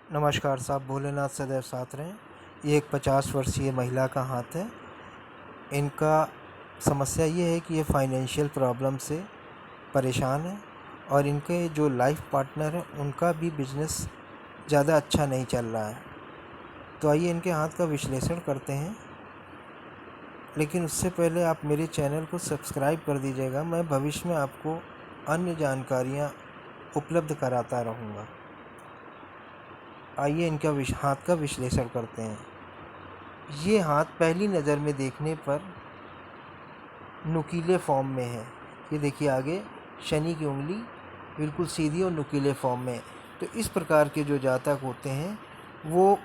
नमस्कार साहब, भोलेनाथ सदैव साथ रहें। ये एक 50 वर्षीय महिला का हाथ है। इनका समस्या ये है कि ये फाइनेंशियल प्रॉब्लम से परेशान है और इनके जो लाइफ पार्टनर हैं उनका भी बिजनेस ज़्यादा अच्छा नहीं चल रहा है। तो आइए इनके हाथ का विश्लेषण करते हैं, लेकिन उससे पहले आप मेरे चैनल को सब्सक्राइब कर दीजिएगा। मैं भविष्य में आपको अन्य जानकारियाँ उपलब्ध कराता रहूँगा। आइए इनका हाथ का विश्लेषण करते हैं। ये हाथ पहली नज़र में देखने पर नुकीले फॉर्म में है। ये देखिए, आगे शनि की उंगली बिल्कुल सीधी और नुकीले फॉर्म में है। तो इस प्रकार के जो जातक होते हैं वो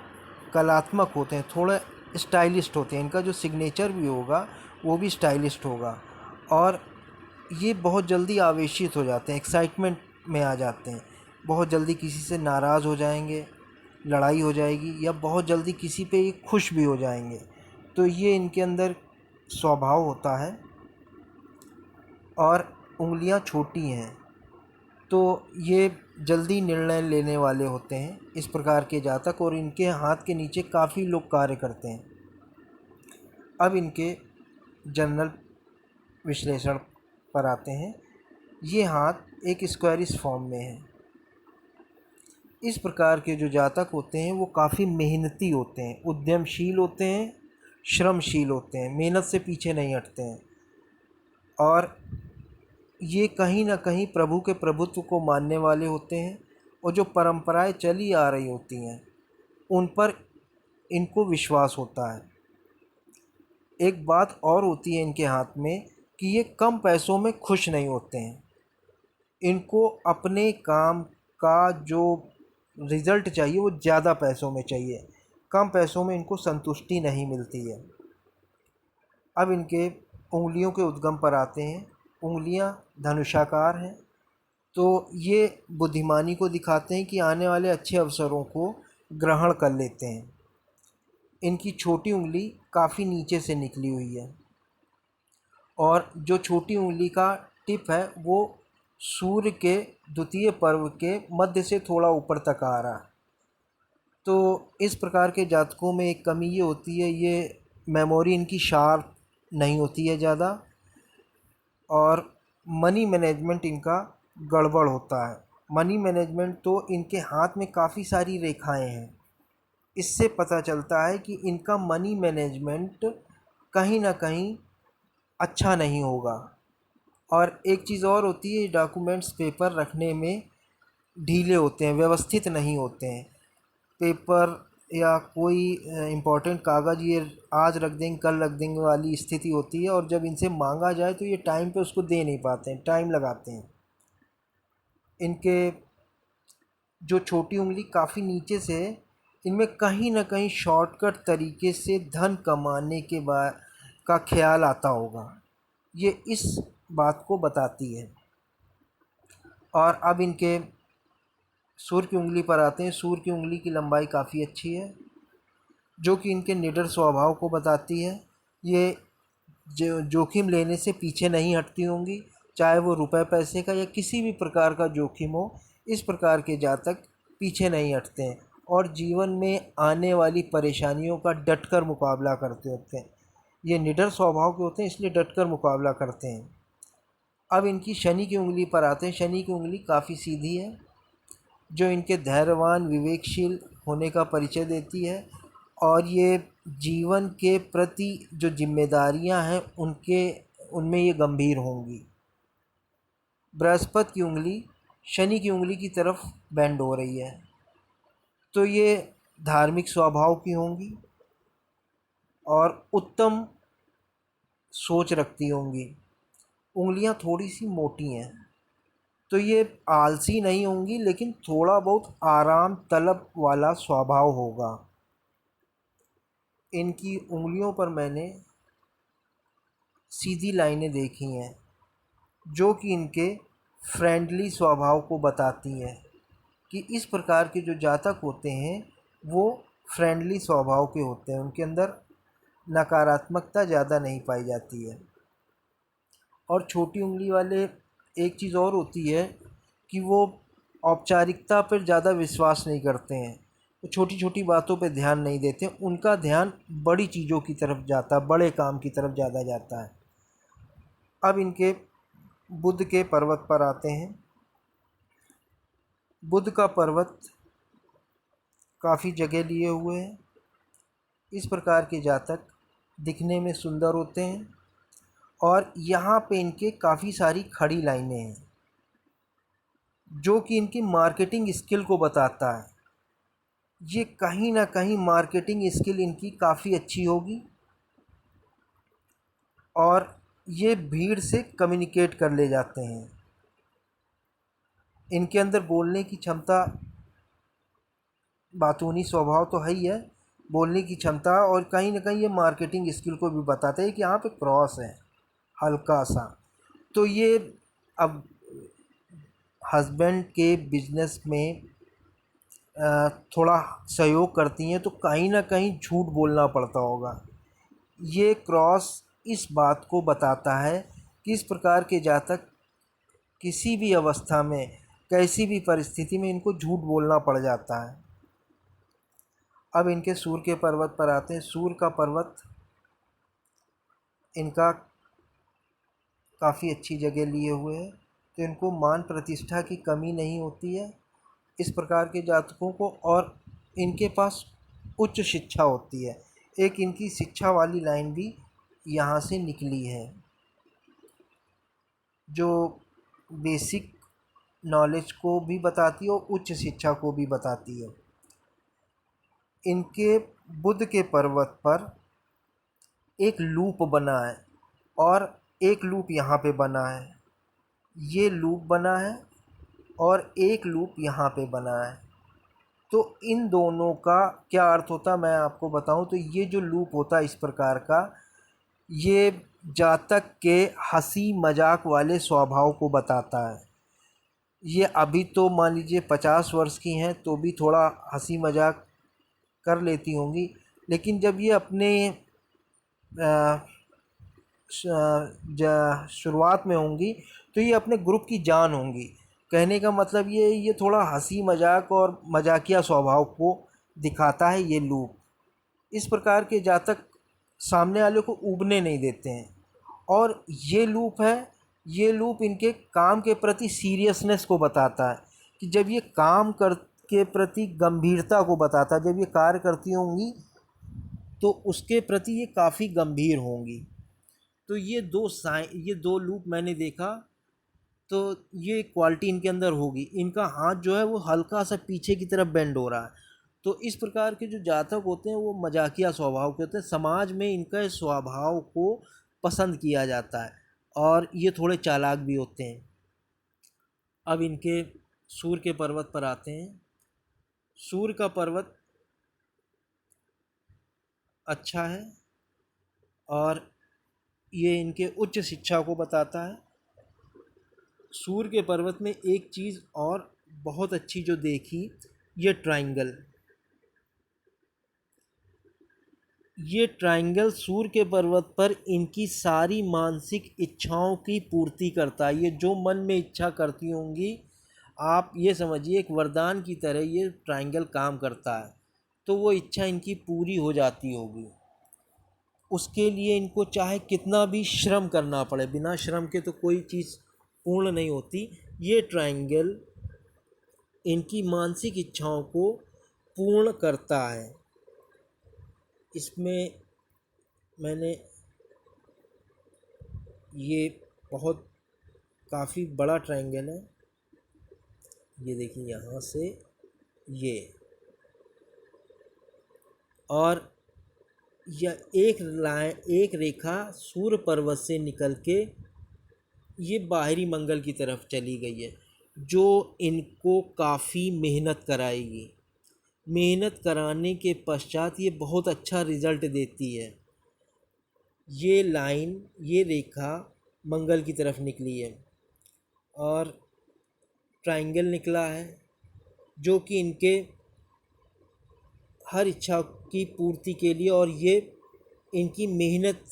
कलात्मक होते हैं, थोड़ा स्टाइलिस्ट होते हैं। इनका जो सिग्नेचर भी होगा वो भी स्टाइलिस्ट होगा और ये बहुत जल्दी आवेशित हो जाते हैं, एक्साइटमेंट में आ जाते हैं। बहुत जल्दी किसी से नाराज़ हो जाएंगे, लड़ाई हो जाएगी, या बहुत जल्दी किसी पे खुश भी हो जाएंगे। तो ये इनके अंदर स्वभाव होता है। और उंगलियां छोटी हैं तो ये जल्दी निर्णय लेने वाले होते हैं, इस प्रकार के जातक। और इनके हाथ के नीचे काफ़ी लोग कार्य करते हैं। अब इनके जनरल विश्लेषण पर आते हैं। ये हाथ एक स्क्वायरिश फॉर्म में है। इस प्रकार के जो जातक होते हैं वो काफ़ी मेहनती होते हैं, उद्यमशील होते हैं, श्रमशील होते हैं, मेहनत से पीछे नहीं हटते हैं। और ये कहीं ना कहीं प्रभु के प्रभुत्व को मानने वाले होते हैं और जो परंपराएं चली आ रही होती हैं उन पर इनको विश्वास होता है। एक बात और होती है इनके हाथ में कि ये कम पैसों में खुश नहीं होते हैं। इनको अपने काम का जो रिज़ल्ट चाहिए वो ज़्यादा पैसों में चाहिए, कम पैसों में इनको संतुष्टि नहीं मिलती है। अब इनके उंगलियों के उद्गम पर आते हैं। उंगलियां धनुषाकार हैं, तो ये बुद्धिमानी को दिखाते हैं कि आने वाले अच्छे अवसरों को ग्रहण कर लेते हैं। इनकी छोटी उंगली काफ़ी नीचे से निकली हुई है और जो छोटी उंगली का टिप है वो सूर्य के द्वितीय पर्व के मध्य से थोड़ा ऊपर तक आ रहा है। तो इस प्रकार के जातकों में एक कमी ये होती है, ये मेमोरी इनकी शार्प नहीं होती है ज़्यादा, और मनी मैनेजमेंट इनका गड़बड़ होता है। मनी मैनेजमेंट तो इनके हाथ में काफ़ी सारी रेखाएं हैं, इससे पता चलता है कि इनका मनी मैनेजमेंट कहीं ना कहीं अच्छा नहीं होगा। और एक चीज़ और होती है, डॉक्यूमेंट्स पेपर रखने में ढीले होते हैं, व्यवस्थित नहीं होते हैं। पेपर या कोई इम्पोर्टेंट कागज़ ये आज रख देंगे कल रख देंगे वाली स्थिति होती है, और जब इनसे मांगा जाए तो ये टाइम पे उसको दे नहीं पाते हैं, टाइम लगाते हैं। इनके जो छोटी उंगली काफ़ी नीचे से है, इनमें कहीं ना कहीं शॉर्टकट तरीके से धन कमाने के बाद का ख्याल आता होगा, ये इस बात को बताती है। और अब इनके सूर्य की उंगली पर आते हैं। सूर्य की उंगली की लंबाई काफ़ी अच्छी है, जो कि इनके निडर स्वभाव को बताती है। ये जोखिम लेने से पीछे नहीं हटती होंगी, चाहे वो रुपए पैसे का या किसी भी प्रकार का जोखिम हो। इस प्रकार के जातक पीछे नहीं हटते हैं और जीवन में आने वाली परेशानियों का डटकर मुकाबला करते होते हैं। ये निडर स्वभाव के होते हैं, इसलिए डटकर मुकाबला करते हैं। अब इनकी शनि की उंगली पर आते हैं। शनि की उंगली काफ़ी सीधी है, जो इनके धैर्यवान विवेकशील होने का परिचय देती है। और ये जीवन के प्रति जो जिम्मेदारियां हैं उनमें ये गंभीर होंगी। बृहस्पति की उंगली शनि की उंगली की तरफ बेंड हो रही है, तो ये धार्मिक स्वभाव की होंगी और उत्तम सोच रखती होंगी। उंगलियां थोड़ी सी मोटी हैं, तो ये आलसी नहीं होंगी, लेकिन थोड़ा बहुत आराम तलब वाला स्वभाव होगा। इनकी उंगलियों पर मैंने सीधी लाइनें देखी हैं, जो कि इनके फ्रेंडली स्वभाव को बताती हैं कि इस प्रकार के जो जातक होते हैं वो फ्रेंडली स्वभाव के होते हैं। उनके अंदर नकारात्मकता ज़्यादा नहीं पाई जाती है। और छोटी उंगली वाले एक चीज़ और होती है कि वो औपचारिकता पर ज़्यादा विश्वास नहीं करते हैं। वो छोटी छोटी बातों पे ध्यान नहीं देते, उनका ध्यान बड़ी चीज़ों की तरफ जाता है, बड़े काम की तरफ ज़्यादा जाता है। अब इनके बुध के पर्वत पर आते हैं। बुध का पर्वत काफ़ी जगह लिए हुए हैं। इस प्रकार के जातक दिखने में सुंदर होते हैं और यहाँ पे इनके काफ़ी सारी खड़ी लाइनें हैं जो कि इनकी मार्केटिंग स्किल को बताता है। ये कहीं ना कहीं मार्केटिंग स्किल इनकी काफ़ी अच्छी होगी और ये भीड़ से कम्युनिकेट कर ले जाते हैं। इनके अंदर बोलने की क्षमता, बातूनी स्वभाव तो है ही है, बोलने की क्षमता, और कहीं ना कहीं ये मार्केटिंग स्किल को भी बताते हैं कि यहाँ पे क्रॉस है हल्का सा। तो ये अब हस्बैंड के बिजनेस में थोड़ा सहयोग करती हैं तो कहीं ना कहीं झूठ बोलना पड़ता होगा। ये क्रॉस इस बात को बताता है कि इस प्रकार के जातक किसी भी अवस्था में, कैसी भी परिस्थिति में इनको झूठ बोलना पड़ जाता है। अब इनके सूर्य के पर्वत पर आते हैं। सूर्य का पर्वत इनका काफ़ी अच्छी जगह लिए हुए है, तो इनको मान प्रतिष्ठा की कमी नहीं होती है इस प्रकार के जातकों को, और इनके पास उच्च शिक्षा होती है। एक इनकी शिक्षा वाली लाइन भी यहाँ से निकली है जो बेसिक नॉलेज को भी बताती है और उच्च शिक्षा को भी बताती है। इनके बुध के पर्वत पर एक लूप बना है और एक लूप यहाँ पे बना है। ये लूप बना है और एक लूप यहाँ पे बना है। तो इन दोनों का क्या अर्थ होता मैं आपको बताऊं तो ये जो लूप होता है इस प्रकार का, ये जातक के हंसी मजाक वाले स्वभाव को बताता है। ये अभी तो मान लीजिए 50 वर्ष की हैं तो भी थोड़ा हंसी मजाक कर लेती होंगी, लेकिन जब ये अपने शुरुआत में होंगी तो ये अपने ग्रुप की जान होंगी। कहने का मतलब ये थोड़ा हंसी मजाक और मजाकिया स्वभाव को दिखाता है ये लूप। इस प्रकार के जातक सामने वाले को उबने नहीं देते हैं। और ये लूप है, ये लूप इनके काम के प्रति सीरियसनेस को बताता है कि जब ये काम कर के प्रति गंभीरता को बताता है। जब ये कार्य करती होंगी तो उसके प्रति ये काफ़ी गंभीर होंगी। तो ये दो लूप मैंने देखा तो ये क्वालिटी इनके अंदर होगी। इनका हाथ जो है वो हल्का सा पीछे की तरफ बेंड हो रहा है। तो इस प्रकार के जो जातक होते हैं वो मजाकिया स्वभाव के होते हैं। समाज में इनका स्वभाव को पसंद किया जाता है और ये थोड़े चालाक भी होते हैं। अब इनके सूर्य के पर्वत पर आते हैं। सूर्य का पर्वत अच्छा है और ये इनके उच्च शिक्षा को बताता है। सूर्य के पर्वत में एक चीज़ और बहुत अच्छी जो देखी, ये ट्रायंगल। ये ट्रायंगल सूर्य के पर्वत पर इनकी सारी मानसिक इच्छाओं की पूर्ति करता है। ये जो मन में इच्छा करती होंगी, आप ये समझिए एक वरदान की तरह ये ट्रायंगल काम करता है। तो वो इच्छा इनकी पूरी हो जाती होगी। उसके लिए इनको चाहे कितना भी श्रम करना पड़े, बिना श्रम के तो कोई चीज़ पूर्ण नहीं होती। ये ट्रायंगल इनकी मानसिक इच्छाओं को पूर्ण करता है। इसमें मैंने ये बहुत काफ़ी बड़ा ट्रायंगल है। ये देखिए यहाँ से ये, और यह एक रेखा सूर्य पर्वत से निकल के ये बाहरी मंगल की तरफ चली गई है, जो इनको काफ़ी मेहनत कराएगी। मेहनत कराने के पश्चात ये बहुत अच्छा रिज़ल्ट देती है। ये लाइन, ये रेखा मंगल की तरफ निकली है और ट्रायंगल निकला है जो कि इनके हर इच्छा की पूर्ति के लिए और ये इनकी मेहनत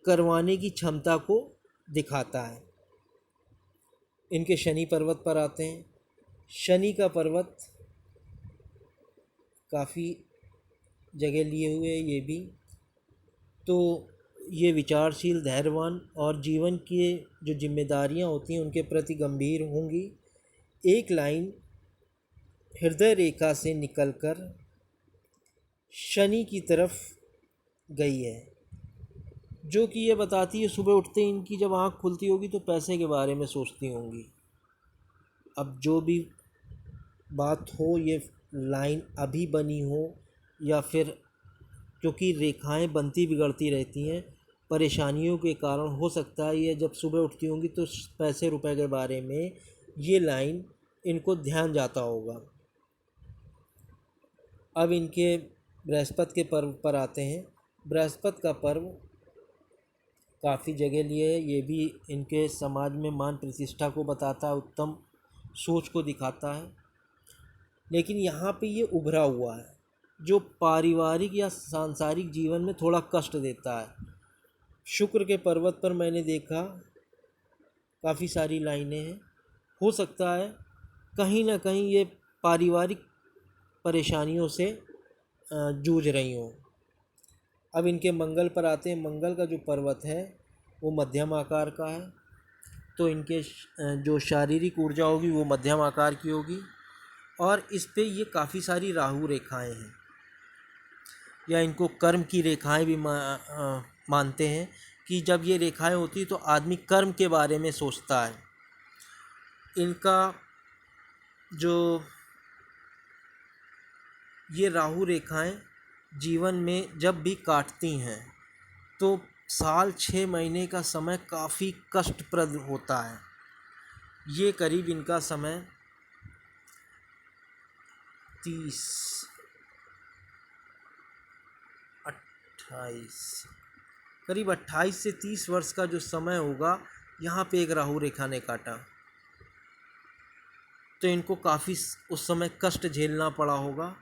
करवाने की क्षमता को दिखाता है। इनके शनि पर्वत पर आते हैं। शनि का पर्वत काफ़ी जगह लिए हुए ये भी। तो ये विचारशील, धैर्यवान और जीवन की जो जिम्मेदारियां होती हैं उनके प्रति गंभीर होंगी। एक लाइन हृदय रेखा से निकलकर शनि की तरफ गई है, जो कि ये बताती है सुबह उठते ही इनकी जब आँख खुलती होगी तो पैसे के बारे में सोचती होंगी। अब जो भी बात हो, ये लाइन अभी बनी हो या फिर, क्योंकि रेखाएं बनती बिगड़ती रहती हैं, परेशानियों के कारण हो सकता है ये जब सुबह उठती होंगी तो पैसे रुपए के बारे में ये लाइन इनको ध्यान जाता होगा। अब इनके बृहस्पति के पर्व पर आते हैं। बृहस्पति का पर्व काफ़ी जगह लिए है, ये भी इनके समाज में मान प्रतिष्ठा को बताता है, उत्तम सोच को दिखाता है। लेकिन यहाँ पे ये उभरा हुआ है जो पारिवारिक या सांसारिक जीवन में थोड़ा कष्ट देता है। शुक्र के पर्वत पर मैंने देखा काफ़ी सारी लाइनें हैं, हो सकता है कहीं ना कहीं ये पारिवारिक परेशानियों से जूझ रही हों। अब इनके मंगल पर आते हैं। मंगल का जो पर्वत है वो मध्यम आकार का है, तो इनके जो शारीरिक ऊर्जा होगी वो मध्यम आकार की होगी। और इस पे ये काफ़ी सारी राहु रेखाएं हैं, या इनको कर्म की रेखाएं भी मानते हैं कि जब ये रेखाएं होती तो आदमी कर्म के बारे में सोचता है। इनका जो ये राहु रेखाएं जीवन में जब भी काटती हैं तो साल 6 महीने का समय काफ़ी कष्टप्रद होता है। ये करीब इनका समय 28 से 30 वर्ष का जो समय होगा, यहाँ पे एक राहु रेखा ने काटा तो इनको काफ़ी उस समय कष्ट झेलना पड़ा होगा।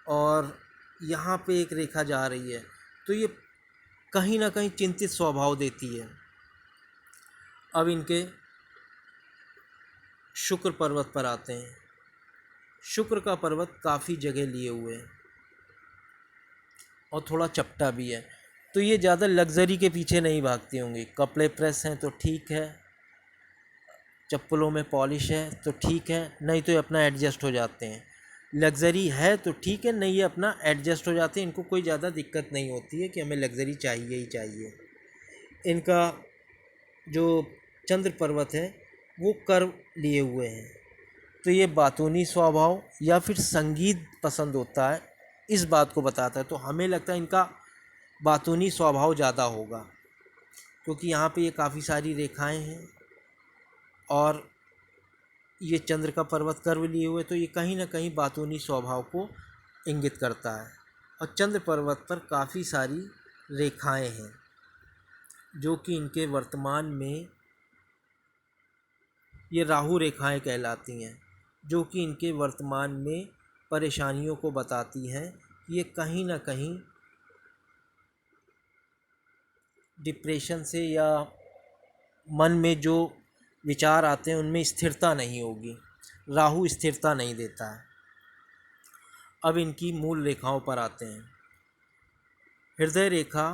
और यहाँ पे एक रेखा जा रही है तो ये कहीं ना कहीं चिंतित स्वभाव देती है। अब इनके शुक्र पर्वत पर आते हैं। शुक्र का पर्वत काफ़ी जगह लिए हुए हैं और थोड़ा चपटा भी है, तो ये ज़्यादा लग्जरी के पीछे नहीं भागती होंगी। कपड़े प्रेस हैं तो ठीक है, चप्पलों में पॉलिश है तो ठीक है, नहीं तो ये अपना एडजस्ट हो जाते हैं। लग्जरी है तो ठीक है, नहीं ये अपना एडजस्ट हो जाते हैं। इनको कोई ज़्यादा दिक्कत नहीं होती है कि हमें लग्जरी चाहिए ही चाहिए। इनका जो चंद्र पर्वत है वो कर्व लिए हुए हैं, तो ये बातूनी स्वभाव या फिर संगीत पसंद होता है, इस बात को बताता है। तो हमें लगता है इनका बातूनी स्वभाव ज़्यादा होगा, क्योंकि यहाँ पे ये काफ़ी सारी रेखाएं हैं और ये चंद्र का पर्वत कर्व लिए हुए, तो ये कहीं ना कहीं बातूनी स्वभाव को इंगित करता है। और चंद्र पर्वत पर काफ़ी सारी रेखाएं हैं जो कि इनके वर्तमान में ये राहु रेखाएं कहलाती हैं, जो कि इनके वर्तमान में परेशानियों को बताती हैं। ये कहीं ना कहीं डिप्रेशन से या मन में जो विचार आते हैं उनमें स्थिरता नहीं होगी। राहु स्थिरता नहीं देता है। अब इनकी मूल रेखाओं पर आते हैं। हृदय रेखा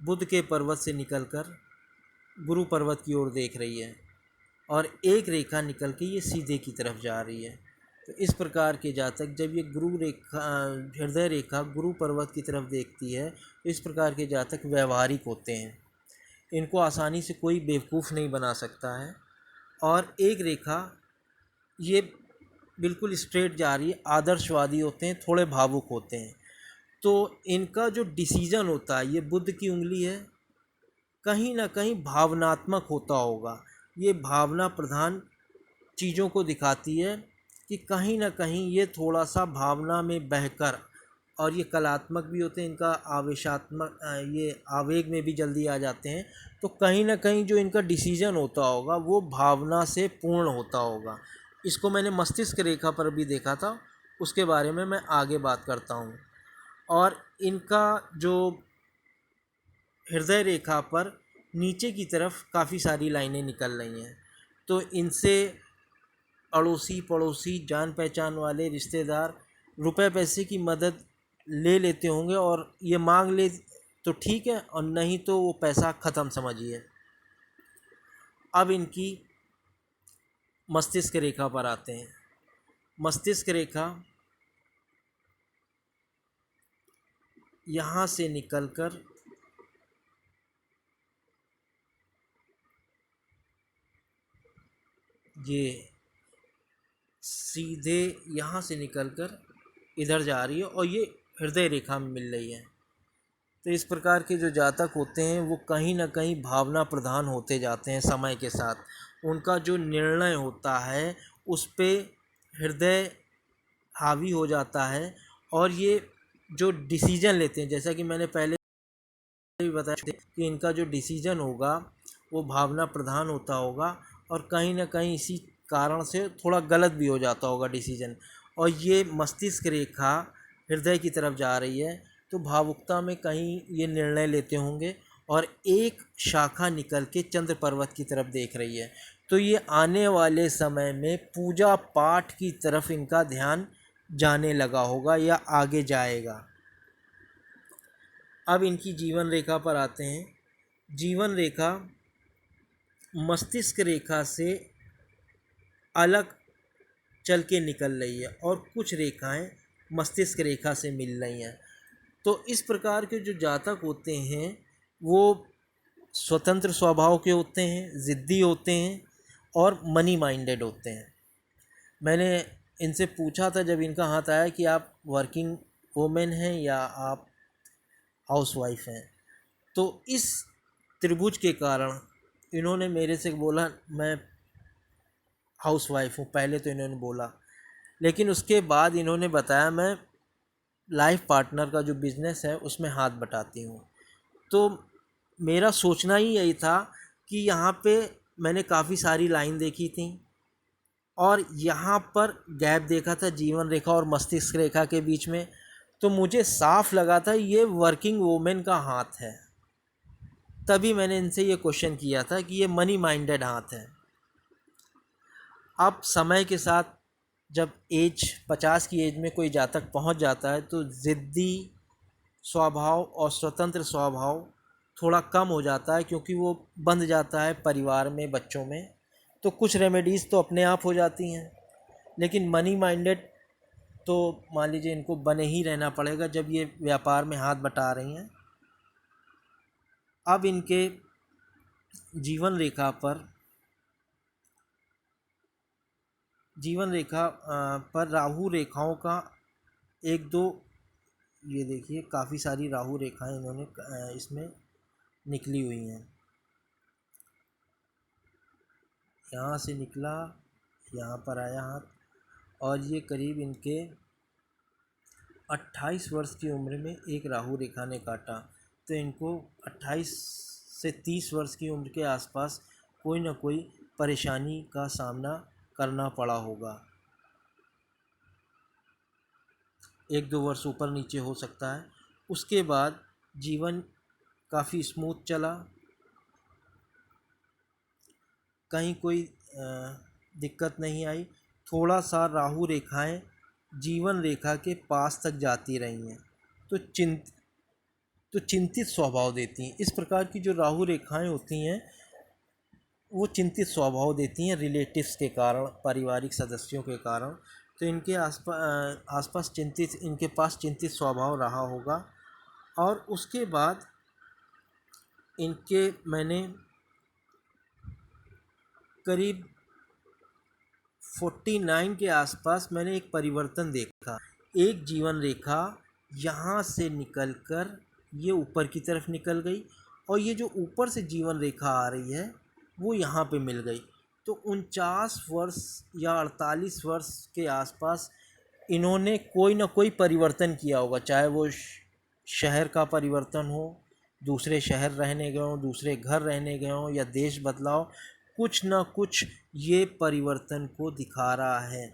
बुध के पर्वत से निकलकर गुरु पर्वत की ओर देख रही है और एक रेखा निकल के ये सीधे की तरफ जा रही है। तो इस प्रकार के जातक जब ये हृदय रेखा गुरु पर्वत की तरफ देखती है तो इस प्रकार के जातक व्यवहारिक होते हैं। इनको आसानी से कोई बेवकूफ़ नहीं बना सकता है। और एक रेखा ये बिल्कुल स्ट्रेट जा रही है, आदर्शवादी होते हैं, थोड़े भावुक होते हैं। तो इनका जो डिसीज़न होता है, ये बुध की उंगली है, कहीं ना कहीं भावनात्मक होता होगा। ये भावना प्रधान चीज़ों को दिखाती है कि कहीं ना कहीं ये थोड़ा सा भावना में बहकर, और ये कलात्मक भी होते हैं, इनका आवेशात्मक, ये आवेग में भी जल्दी आ जाते हैं। तो कहीं ना कहीं जो इनका डिसीज़न होता होगा वो भावना से पूर्ण होता होगा। इसको मैंने मस्तिष्क रेखा पर भी देखा था, उसके बारे में मैं आगे बात करता हूँ। और इनका जो हृदय रेखा पर नीचे की तरफ काफ़ी सारी लाइनें निकल रही हैं, तो इनसे अड़ोसी पड़ोसी, जान पहचान वाले, रिश्तेदार रुपए पैसे की मदद ले लेते होंगे, और ये मांग ले तो ठीक है, और नहीं तो वो पैसा ख़त्म समझिए। अब इनकी मस्तिष्क रेखा पर आते हैं। मस्तिष्क रेखा यहाँ से निकलकर ये सीधे यहाँ से निकलकर इधर जा रही है, और ये हृदय रेखा में मिल रही है। तो इस प्रकार के जो जातक होते हैं वो कहीं ना कहीं भावना प्रधान होते जाते हैं समय के साथ। उनका जो निर्णय होता है उस पे हृदय हावी हो जाता है, और ये जो डिसीजन लेते हैं, जैसा कि मैंने पहले भी बताया कि इनका जो डिसीजन होगा वो भावना प्रधान होता होगा, और कहीं ना कहीं इसी कारण से थोड़ा गलत भी हो जाता होगा डिसीजन। और ये मस्तिष्क रेखा हृदय की तरफ जा रही है, तो भावुकता में कहीं ये निर्णय लेते होंगे, और एक शाखा निकल के चंद्र पर्वत की तरफ देख रही है। तो ये आने वाले समय में पूजा पाठ की तरफ इनका ध्यान जाने लगा होगा या आगे जाएगा। अब इनकी जीवन रेखा पर आते हैं। जीवन रेखा मस्तिष्क रेखा से अलग चल के निकल रही है, और कुछ रेखाएं मस्तिष्क रेखा से मिल रही हैं। तो इस प्रकार के जो जातक होते हैं वो स्वतंत्र स्वभाव के होते हैं, ज़िद्दी होते हैं, और मनी माइंडेड होते हैं। मैंने इनसे पूछा था जब इनका हाथ आया कि आप वर्किंग वुमेन हैं या आप हाउसवाइफ हैं, तो इस त्रिभुज के कारण इन्होंने मेरे से बोला मैं हाउसवाइफ हूँ, पहले तो इन्होंने बोला। लेकिन उसके बाद इन्होंने बताया मैं लाइफ पार्टनर का जो बिज़नेस है उसमें हाथ बटाती हूँ। तो मेरा सोचना ही यही था कि यहाँ पे मैंने काफ़ी सारी लाइन देखी थी, और यहाँ पर गैप देखा था जीवन रेखा और मस्तिष्क रेखा के बीच में। तो मुझे साफ लगा था ये वर्किंग वुमेन का हाथ है। तभी मैंने इनसे ये क्वेश्चन किया था कि ये मनी माइंडेड हाथ है। अब समय के साथ जब एज 50 की एज में कोई जातक पहुंच जाता है तो ज़िद्दी स्वभाव और स्वतंत्र स्वभाव थोड़ा कम हो जाता है, क्योंकि वो बंध जाता है परिवार में, बच्चों में। तो कुछ रेमेडीज़ तो अपने आप हो जाती हैं, लेकिन मनी माइंडेड तो मान लीजिए इनको बने ही रहना पड़ेगा जब ये व्यापार में हाथ बटा रही हैं। अब इनके जीवन रेखा पर राहु रेखाओं का एक दो, ये देखिए काफ़ी सारी राहु रेखाएं इन्होंने इसमें निकली हुई हैं। यहाँ से निकला, यहाँ पर आया हाथ, और ये करीब इनके 28 वर्ष की उम्र में एक राहु रेखा ने काटा। तो इनको 28 से 30 वर्ष की उम्र के आसपास कोई ना कोई परेशानी का सामना करना पड़ा होगा। 1-2 वर्ष ऊपर नीचे हो सकता है। उसके बाद जीवन काफ़ी स्मूथ चला, कहीं कोई दिक्कत नहीं आई। थोड़ा सा राहु रेखाएं जीवन रेखा के पास तक जाती रही हैं, तो चिंतित स्वभाव देती हैं। इस प्रकार की जो राहु रेखाएं होती हैं वो चिंतित स्वभाव देती हैं रिलेटिव्स के कारण, पारिवारिक सदस्यों के कारण। तो इनके आसपास इनके पास चिंतित स्वभाव रहा होगा। और उसके बाद इनके मैंने करीब 49 के आसपास मैंने एक परिवर्तन देखा। एक जीवन रेखा यहाँ से निकलकर ये ऊपर की तरफ निकल गई, और ये जो ऊपर से जीवन रेखा आ रही है वो यहाँ पे मिल गई। तो 49 वर्ष या 48 वर्ष के आसपास इन्होंने कोई ना कोई परिवर्तन किया होगा, चाहे वो शहर का परिवर्तन हो, दूसरे शहर रहने गए हों, दूसरे घर रहने गए हों, या देश बदलाव, कुछ ना कुछ ये परिवर्तन को दिखा रहा है।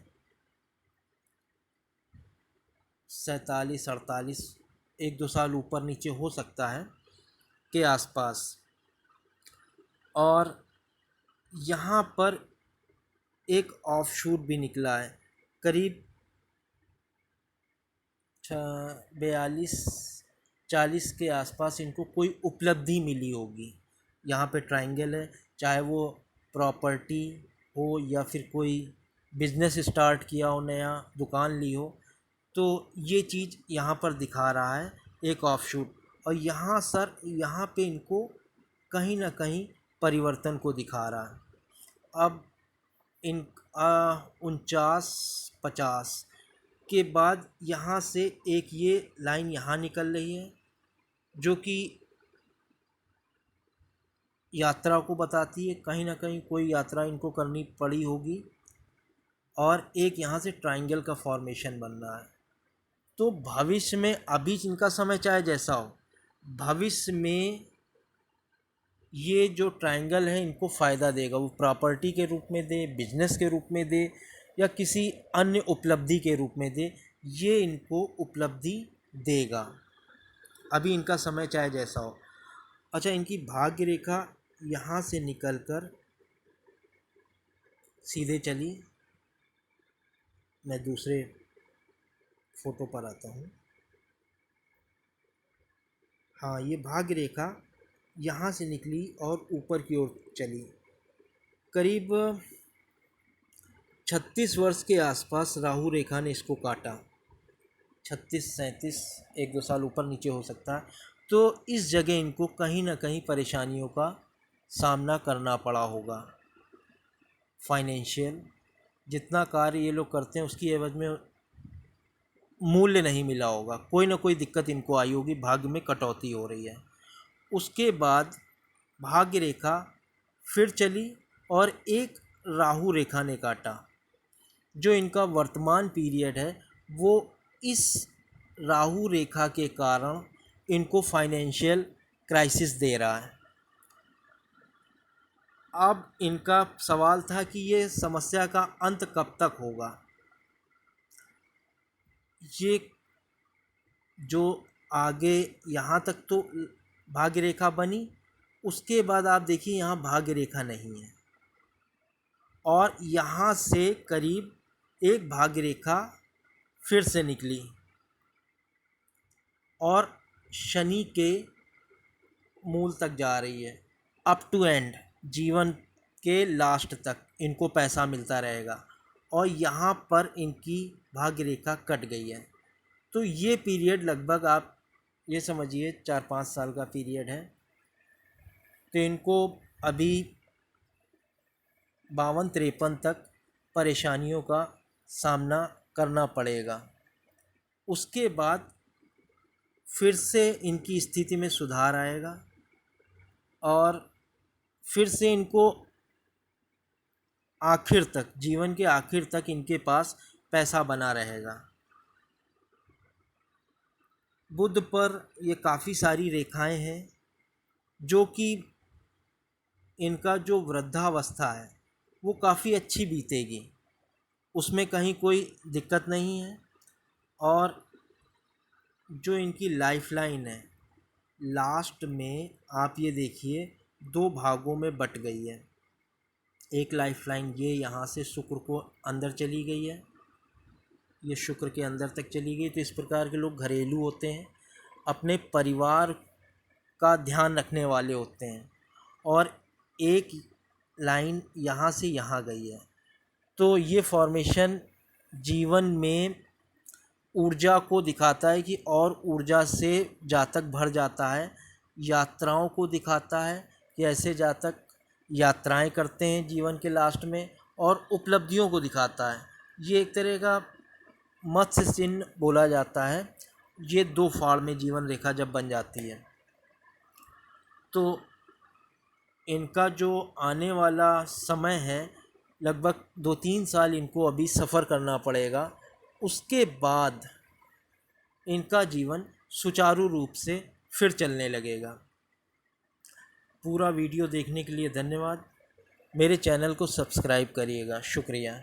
47-48, 1-2 साल ऊपर नीचे हो सकता है के आसपास। और यहाँ पर एक ऑफ शूट भी निकला है, करीब 42 40 के आसपास इनको कोई उपलब्धि मिली होगी। यहाँ पे ट्रायंगल है, चाहे वो प्रॉपर्टी हो या फिर कोई बिजनेस स्टार्ट किया हो, नया दुकान ली हो, तो ये चीज़ यहाँ पर दिखा रहा है एक ऑफशूट। और यहाँ सर यहाँ पे इनको कहीं ना कहीं परिवर्तन को दिखा रहा है। अब इन 49-50 के बाद यहाँ से एक ये लाइन यहाँ निकल रही है जो कि यात्रा को बताती है, कहीं ना कहीं कोई यात्रा इनको करनी पड़ी होगी। और एक यहाँ से ट्रायंगल का फॉर्मेशन बन रहा है। तो भविष्य में, अभी इनका समय चाहे जैसा हो, भविष्य में ये जो ट्रायंगल है इनको फ़ायदा देगा। वो प्रॉपर्टी के रूप में दे, बिजनेस के रूप में दे, या किसी अन्य उपलब्धि के रूप में दे, ये इनको उपलब्धि देगा, अभी इनका समय चाहे जैसा हो। अच्छा, इनकी भाग्य रेखा यहाँ से निकलकर सीधे चली, मैं दूसरे फोटो पर आता हूँ। हाँ, ये भाग्य रेखा यहाँ से निकली और ऊपर की ओर चली। करीब 36 वर्ष के आसपास राहु रेखा ने इसको काटा। 36-37, 1-2 साल ऊपर नीचे हो सकता है। तो इस जगह इनको कहीं ना कहीं परेशानियों का सामना करना पड़ा होगा। फाइनेंशियल जितना कार्य ये लोग करते हैं उसकी एवज में मूल्य नहीं मिला होगा, कोई ना कोई दिक्कत इनको आई होगी, भाग्य में कटौती हो रही है। उसके बाद भाग्य रेखा फिर चली और एक राहु रेखा ने काटा। जो इनका वर्तमान पीरियड है वो इस राहु रेखा के कारण इनको फाइनेंशियल क्राइसिस दे रहा है। अब इनका सवाल था कि ये समस्या का अंत कब तक होगा। ये जो आगे यहाँ तक तो भाग्य रेखा बनी, उसके बाद आप देखिए यहाँ भाग्य रेखा नहीं है, और यहाँ से करीब एक भाग्य रेखा फिर से निकली और शनि के मूल तक जा रही है। अप टू एंड, जीवन के लास्ट तक इनको पैसा मिलता रहेगा। और यहाँ पर इनकी भाग्य रेखा कट गई है। तो ये पीरियड लगभग आप ये समझिए 4-5 साल का पीरियड है। तो इनको अभी 52-53 तक परेशानियों का सामना करना पड़ेगा। उसके बाद फिर से इनकी स्थिति में सुधार आएगा और फिर से इनको आखिर तक, जीवन के आखिर तक इनके पास पैसा बना रहेगा। बुध पर ये काफ़ी सारी रेखाएं हैं जो कि इनका जो वृद्धावस्था है वो काफ़ी अच्छी बीतेगी, उसमें कहीं कोई दिक्कत नहीं है। और जो इनकी लाइफलाइन है लास्ट में आप ये देखिए 2 भागों में बट गई है। एक लाइफलाइन ये यहाँ से शुक्र को अंदर चली गई है, ये शुक्र के अंदर तक चली गई। तो इस प्रकार के लोग घरेलू होते हैं, अपने परिवार का ध्यान रखने वाले होते हैं। और एक लाइन यहाँ से यहाँ गई है। तो ये फॉर्मेशन जीवन में ऊर्जा को दिखाता है कि और ऊर्जा से जातक भर जाता है। यात्राओं को दिखाता है कि ऐसे जातक यात्राएं करते हैं जीवन के लास्ट में। और उपलब्धियों को दिखाता है, ये एक तरह का मत्स्य चिन्ह बोला जाता है। ये 2 फाड़ में जीवन रेखा जब बन जाती है तो इनका जो आने वाला समय है लगभग 2-3 साल इनको अभी सफ़र करना पड़ेगा। उसके बाद इनका जीवन सुचारू रूप से फिर चलने लगेगा। पूरा वीडियो देखने के लिए धन्यवाद। मेरे चैनल को सब्सक्राइब करिएगा। शुक्रिया।